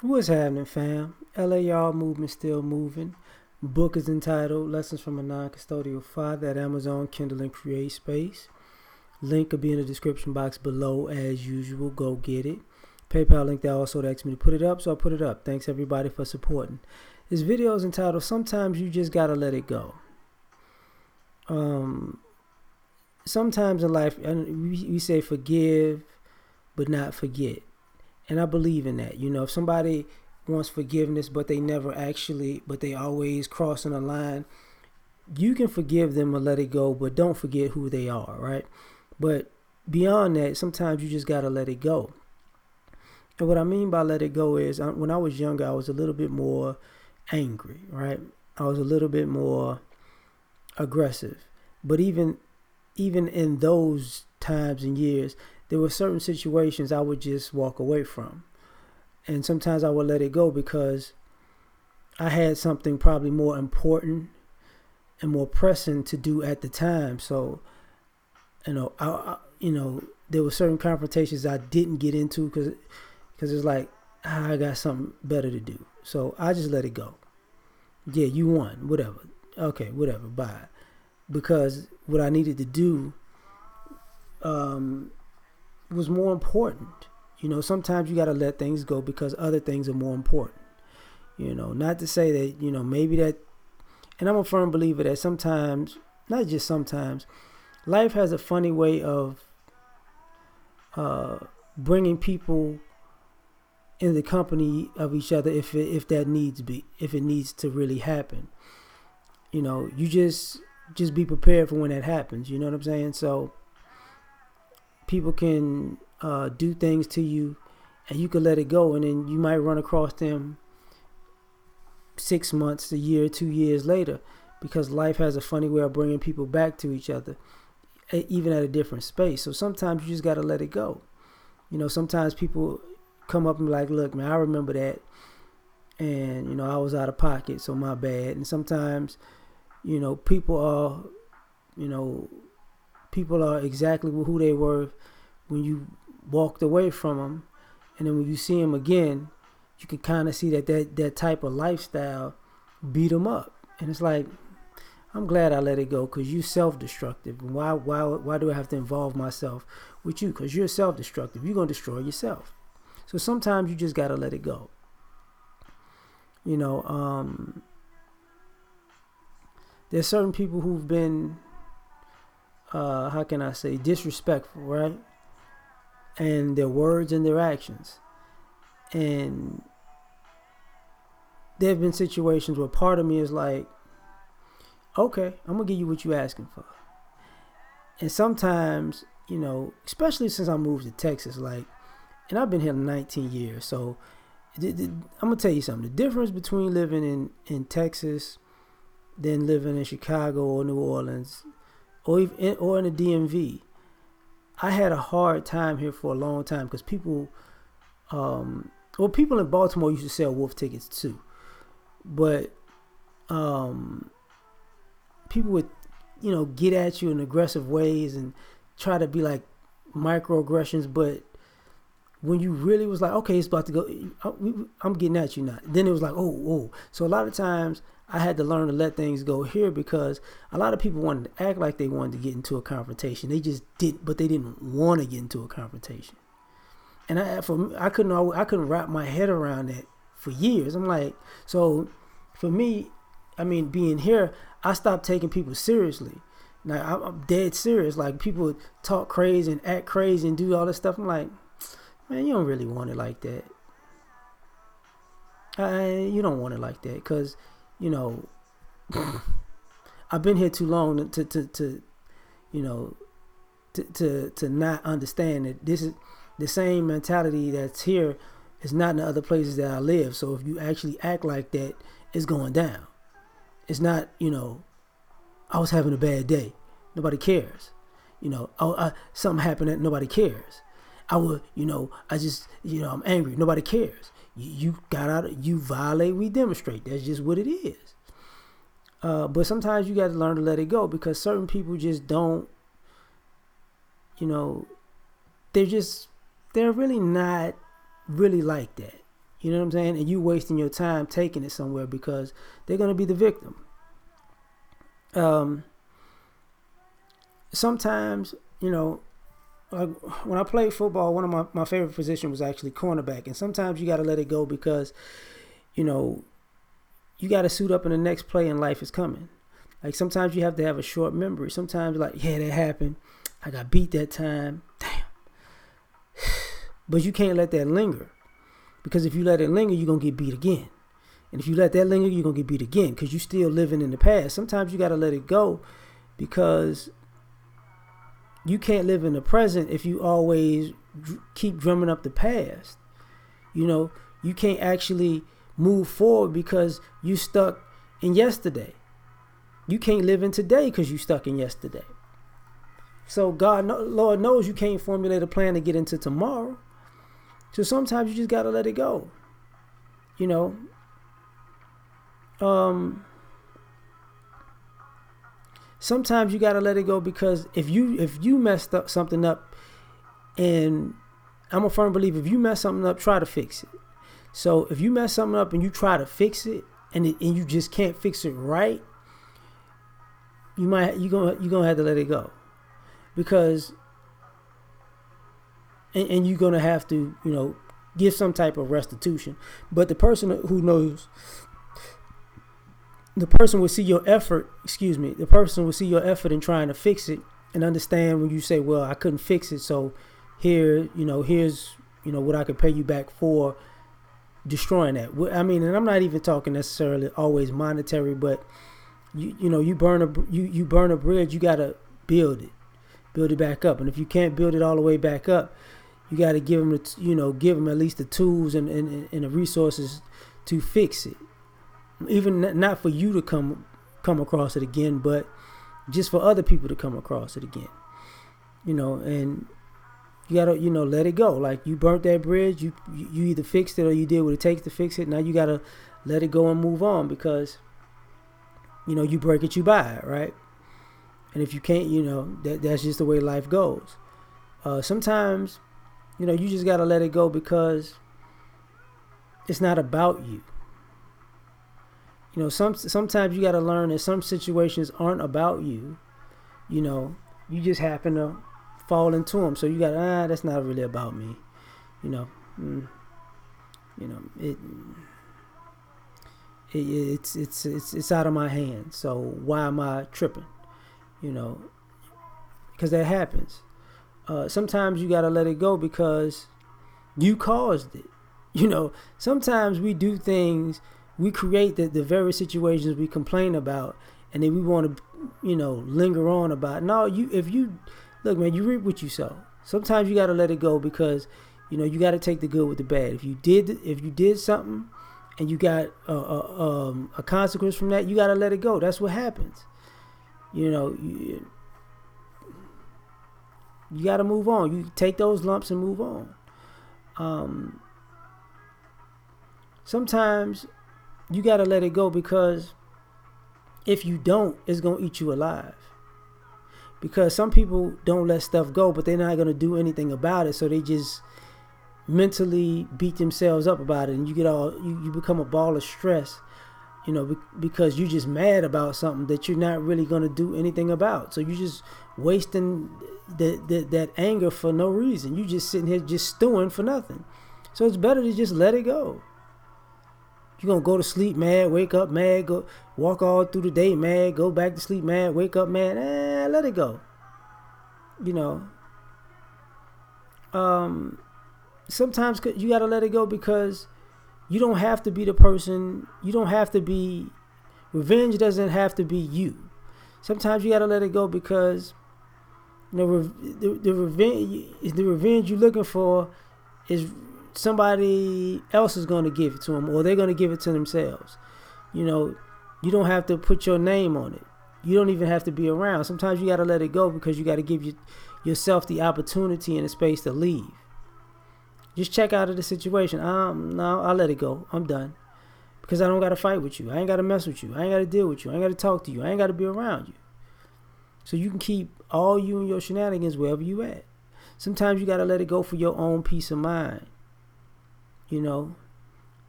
What's happening, fam? L.A.R movement still moving. Book is entitled Lessons from a Non-Custodial Father at Amazon, Kindle, and Create Space. Link will be in the description box below as usual. Go get it. PayPal link that also asked me to put it up, so I put it up. Thanks everybody for supporting. This video is entitled Sometimes You Just Gotta Let It Go. Sometimes in life, we say forgive, but not forget. And I believe in that. If somebody wants forgiveness, but they always crossing a line, you can forgive them and let it go, but don't forget who they are, right? But beyond that, sometimes you just got to let it go. And what I mean by let it go is when I was younger, I was a little bit more angry, right? I was a little bit more aggressive. But even in those times and years, there were certain situations I would just walk away from. And sometimes I would let it go because I had something probably more important and more pressing to do at the time. So, there were certain confrontations I didn't get into because it's like, I got something better to do. So I just let it go. Yeah, you won, whatever. Okay, whatever, bye. Because what I needed to do was more important. Sometimes you got to let things go because other things are more important. Not to say that, maybe that, and I'm a firm believer that sometimes, not just sometimes, life has a funny way of bringing people in the company of each other if it needs to really happen. You just be prepared for when that happens. You know what I'm saying? So people can do things to you and you can let it go, and then you might run across them 6 months, a year, 2 years later, because life has a funny way of bringing people back to each other, even at a different space. So sometimes you just got to let it go. Sometimes people come up and be like, look, man, I remember that, and I was out of pocket, so my bad. And sometimes people are exactly who they were when you walked away from them, and then when you see them again, you can kind of see that type of lifestyle beat them up. And it's like, I'm glad I let it go, because you're self-destructive. And why do I have to involve myself with you? Because you're self-destructive. You're going to destroy yourself. So sometimes you just got to let it go. There's certain people who've been, how can I say, disrespectful, right? And their words and their actions. And there have been situations where part of me is like, okay, I'm going to give you what you're asking for. And sometimes, especially since I moved to Texas, and I've been here 19 years. So I'm going to tell you something. The difference between living in Texas than living in Chicago or New Orleans or in the DMV, I had a hard time here for a long time because people in Baltimore used to sell wolf tickets too. But people would, get at you in aggressive ways and try to be like microaggressions. But when you really was like, okay, it's about to go, I'm getting at you now. Then it was like, oh. So a lot of times I had to learn to let things go here because a lot of people wanted to act like they wanted to get into a confrontation. They just did, but they didn't want to get into a confrontation. And I couldn't wrap my head around that for years. I'm like, so for me, being here, I stopped taking people seriously. Now I'm dead serious. Like, people talk crazy and act crazy and do all this stuff. I'm like, man, you don't really want it like that. You don't want it like that because, I've been here too long to not understand that this is the same mentality that's here is not in the other places that I live. So if you actually act like that, it's going down. It's not, I was having a bad day. Nobody cares. Something happened that nobody cares. I'm angry. Nobody cares. You got out, you violate, we demonstrate. That's just what it is. But sometimes you got to learn to let it go because certain people just don't, they're really not really like that. You know what I'm saying? And you wasting your time taking it somewhere because they're going to be the victim. Sometimes, like when I played football, one of my favorite positions was actually cornerback. And sometimes you got to let it go because, you got to suit up in the next play and life is coming. Like sometimes you have to have a short memory. Sometimes like, yeah, that happened. I got beat that time. Damn. But you can't let that linger. Because if you let it linger, you're going to get beat again. And if you let that linger, you're going to get beat again because you're still living in the past. Sometimes you got to let it go because you can't live in the present if you always keep drumming up the past. You can't actually move forward because you stuck in yesterday. You can't live in today because you stuck in yesterday. So Lord knows you can't formulate a plan to get into tomorrow. So sometimes you just got to let it go. Sometimes you got to let it go because if you messed up something up, and I'm a firm believer, if you mess something up, try to fix it. So if you mess something up and you try to fix it and you just can't fix it right, you're gonna have to let it go, because and you're gonna have to give some type of restitution. But the person who knows, the person will see your effort. The person will see your effort in trying to fix it and understand when you say, "Well, I couldn't fix it, so here's what I could pay you back for destroying that." I mean, and I'm not even talking necessarily always monetary, but you burn a bridge, you gotta build it back up. And if you can't build it all the way back up, you got to give them at least the tools and the resources to fix it. Even not for you to come across it again, but just for other people to come across it again. And you gotta let it go. Like you burnt that bridge, you either fixed it or you did what it takes to fix it. Now you gotta let it go and move on, because you break it, you buy it, right? And if you can't, that's just the way life goes. Sometimes you just gotta let it go because it's not about you. Sometimes you gotta learn that some situations aren't about you. You just happen to fall into them, so you got that's not really about me. It's out of my hands. So why am I tripping? Because that happens. Sometimes you got to let it go because you caused it. Sometimes we do things, we create the very situations we complain about, and then we want to, linger on about. No, look, man, you reap what you sow. Sometimes you got to let it go because, you got to take the good with the bad. If you did something and you got a consequence from that, you got to let it go. That's what happens. You got to move on. You take those lumps and move on. Sometimes you got to let it go because if you don't, it's going to eat you alive. Because some people don't let stuff go, but they're not going to do anything about it. So they just mentally beat themselves up about it. And you become a ball of stress, because you're just mad about something that you're not really going to do anything about. So you're just wasting that anger for no reason. You just sitting here just stewing for nothing. So it's better to just let it go. You're going to go to sleep mad, wake up mad, go walk all through the day mad, go back to sleep mad, wake up mad. Let it go. Sometimes you got to let it go because you don't have to be the person. You don't have to be. Revenge doesn't have to be you. Sometimes you got to let it go because the revenge you're looking for is somebody else is going to give it to them, or they're going to give it to themselves. You don't have to put your name on it. You don't even have to be around. Sometimes you got to let it go because you got to give yourself the opportunity and the space to leave. Just check out of the situation. No, I'll let it go. I'm done. Because I don't got to fight with you. I ain't got to mess with you. I ain't got to deal with you. I ain't got to talk to you. I ain't got to be around you. So you can keep all you and your shenanigans wherever you at. Sometimes you got to let it go for your own peace of mind.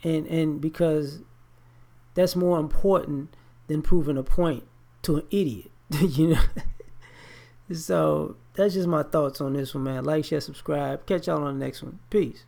and because that's more important than proving a point to an idiot. You know. So that's just my thoughts on this one, man. Like, share, subscribe. Catch y'all on the next one. Peace.